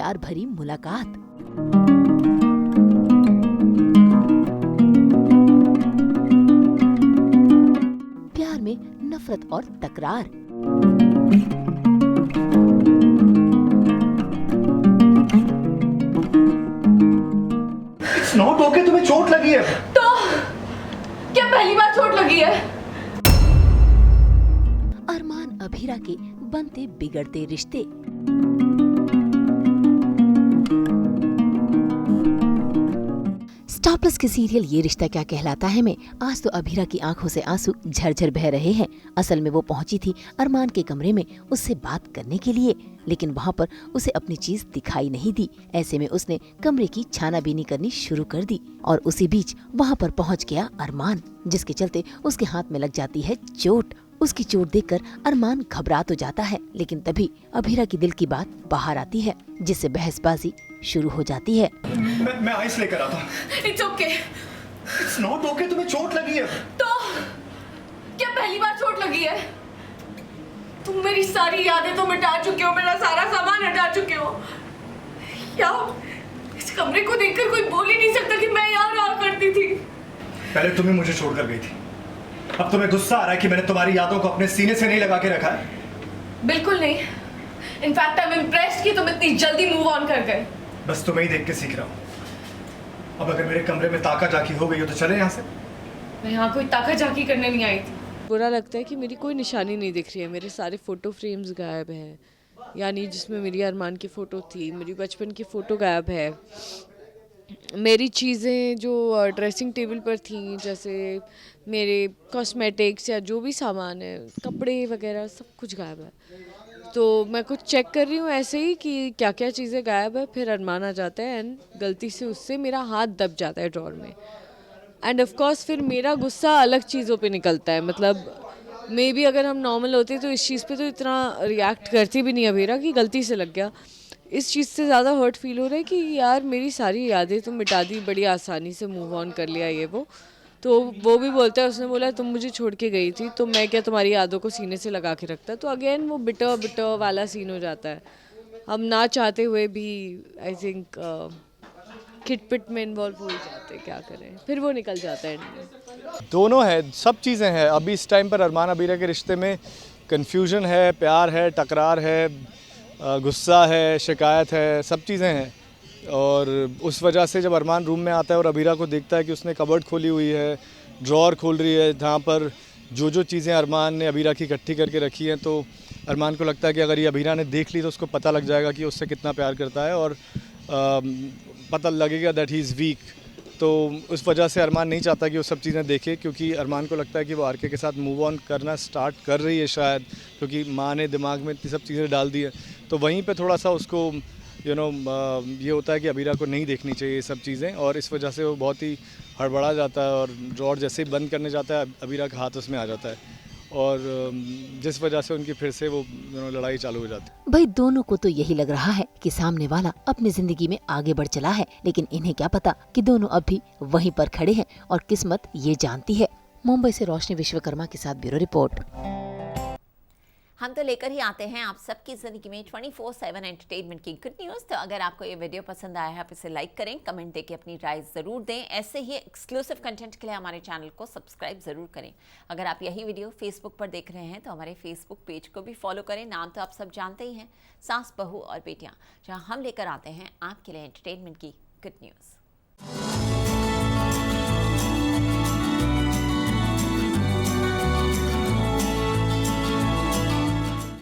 प्यार भरी मुलाकात। प्यार में नफरत और तकरार। It's not okay, तुम्हें चोट लगी है। तो क्या पहली बार चोट लगी है? अरमान अभीरा के बनते बिगड़ते रिश्ते। स्टार प्लस के सीरियल ये रिश्ता क्या कहलाता है में आज तो अभीरा की आंखों से आंसू झरझर बह रहे हैं। असल में वो पहुंची थी अरमान के कमरे में उससे बात करने के लिए, लेकिन वहां पर उसे अपनी चीज दिखाई नहीं दी। ऐसे में उसने कमरे की छानाबीनी करनी शुरू कर दी और उसी बीच वहां पर पहुंच गया अरमान, जिसके चलते उसके हाथ में लग जाती है चोट। उसकी चोट देखकर अरमान घबरा तो जाता है, लेकिन तभी अभीरा की दिल की बात बाहर आती है, जिससे बहसबाजी शुरू हो जाती है। मैं आइस लेकर आता हूँ। It's okay. It's not okay, तुम्हें चोट लगी है। तो क्या पहली बार चोट लगी है? तुम मेरी सारी यादें तो मिटा चुके हो, मेरा सारा सामान हटा चुके हो। या इस कमरे को देखकर कोई बोल ही नहीं सकता कि मैं यहाँ रहा करती थी। पहले तुम ही मुझे छोड़कर गई थी, अब तुम्हें गुस्सा आ रहा है कि मैंने तुम्हारी यादों को अपने सीने से नहीं लगा के रखा है? बिल्कुल नहीं। इनफैक्ट आई एम इम्प्रेस्ड कि तुम इतनी जल्दी मूव ऑन कर गए। बस तुम्हें ही देख के सीख रहा हूँ। अब अगर मेरे कमरे में ताका जाकी हो गई हो तो चले यहाँ से। मैं यहाँ कोई ताका झाकी करने नहीं आई थी। बुरा लगता है कि मेरी कोई निशानी नहीं दिख रही है। मेरे सारे फ़ोटो फ्रेम्स गायब हैं, यानी जिसमें मेरी अरमान की फ़ोटो थी, मेरी बचपन की फ़ोटो गायब है। मेरी चीज़ें जो ड्रेसिंग टेबल पर थी, जैसे मेरे कॉस्मेटिक्स या जो भी सामान है, कपड़े वगैरह, सब कुछ गायब है। तो मैं कुछ चेक कर रही हूँ ऐसे ही कि क्या क्या चीज़ें गायब है, फिर अरमान आ जाता है एंड गलती से उससे मेरा हाथ दब जाता है ड्रॉर में। एंड ऑफ कोर्स फिर मेरा गुस्सा अलग चीज़ों पे निकलता है। मतलब मे बी अगर हम नॉर्मल होते तो इस चीज़ पे तो इतना रिएक्ट करती भी नहीं अभीरा कि गलती से लग गया। इस चीज़ से ज़्यादा हर्ट फील हो रहा है कि यार मेरी सारी यादें तो मिटा दी, बड़ी आसानी से मूव ऑन कर लिया ये वो। तो वो भी बोलता है, उसने बोला तुम मुझे छोड़ के गई थी तो मैं क्या तुम्हारी यादों को सीने से लगा के रखता। तो अगेन वो बिटर बिटर वाला सीन हो जाता है। हम ना चाहते हुए भी आई थिंक खिटपिट में इन्वॉल्व हो जाते, क्या करें, फिर वो निकल जाता है एंड में। दोनों है, सब चीज़ें हैं। अभी इस टाइम पर अरमान अभीरा के रिश्ते में कन्फ्यूजन है, प्यार है, टकरार है, गुस्सा है, शिकायत है, सब चीज़ें हैं। और उस वजह से जब अरमान रूम में आता है और अभीरा को देखता है कि उसने कबर्ड खोली हुई है, ड्रॉर खोल रही है जहाँ पर जो चीज़ें अरमान ने अभीरा की इकट्ठी करके रखी हैं, तो अरमान को लगता है कि अगर ये अभीरा ने देख ली तो उसको पता लग जाएगा कि उससे कितना प्यार करता है और पता लगेगा दैट ही इज़ वीक। तो उस वजह से अरमान नहीं चाहता कि वो सब चीज़ें देखे, क्योंकि अरमान को लगता है कि वो आरके के साथ मूव ऑन करना स्टार्ट कर रही है शायद, क्योंकि माँ ने दिमाग में इतनी सब चीज़ें डाल दी है। तो वहीं पे थोड़ा सा उसको ये होता है कि अभीरा को नहीं देखनी चाहिए ये सब चीज़ें, और इस वजह से वो बहुत ही हड़बड़ा जाता है और ड्रॉर जैसे ही बंद करने जाता है अभीरा का हाथ उसमें आ जाता है, और जिस वजह से उनकी फिर से वो लड़ाई चालू हो जाती है। भाई दोनों को तो यही लग रहा है कि सामने वाला अपनी जिंदगी में आगे बढ़ चला है, लेकिन इन्हें क्या पता कि दोनों अब भी वहीं पर खड़े हैं और किस्मत ये जानती है। मुंबई से रोशनी विश्वकर्मा के साथ ब्यूरो रिपोर्ट। हम तो लेकर ही आते हैं आप सबकी ज़िंदगी में 24/7 एंटरटेनमेंट की गुड न्यूज़। तो अगर आपको ये वीडियो पसंद आया है आप इसे लाइक करें, कमेंट देके अपनी राय ज़रूर दें। ऐसे ही एक्सक्लूसिव कंटेंट के लिए हमारे चैनल को सब्सक्राइब ज़रूर करें। अगर आप यही वीडियो फेसबुक पर देख रहे हैं तो हमारे फेसबुक पेज को भी फॉलो करें। नाम तो आप सब जानते ही हैं, सास, बहू और बेटियाँ, जहाँ हम लेकर आते हैं आपके लिए एंटरटेनमेंट की गुड न्यूज़।